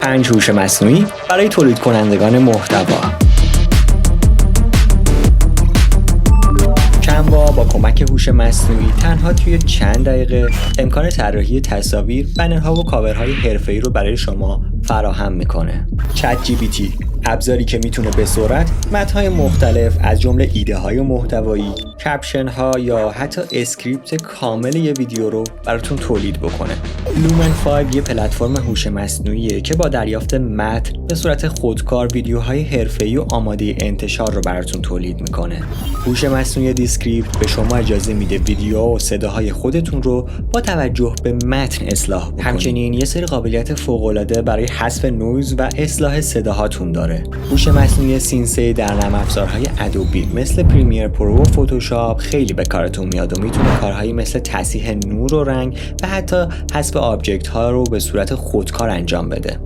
5 هوش مصنوعی برای تولید کنندگان محتوا. کنوا با کمک هوش مصنوعی تنها توی چند دقیقه امکان طراحی تصاویر، بنرها و کاورهای حرفه‌ای رو برای شما فراهم میکنه. چت جی پی تی، ابزاری که میتونه به سرعت متن‌های مختلف از جمله ایده‌های محتوایی، کپشن‌ها یا حتی اسکریپت کامل یه ویدیو رو براتون تولید بکنه. لومن 5 یه پلتفرم هوش مصنوعیه که با دریافت متن به صورت خودکار ویدیوهای حرفه‌ای و آماده انتشار رو براتون تولید میکنه. هوش مصنوعی دیسکریپت به شما اجازه میده ویدیو و صداهای خودتون رو با توجه به متن اصلاح بکنید. همچنین یه سری قابلیت فوق‌العاده برای حذف نویز و اصلاح صداهاتون داره. هوش مصنوعی سینسئی در نرم افزارهای ادوبی مثل پریمیر پرو و فتوشاپ خیلی به کارتون میاد و میتونه کارهایی مثل تصحیح نور و رنگ و حتی حذف آبجکت ها رو به صورت خودکار انجام بده.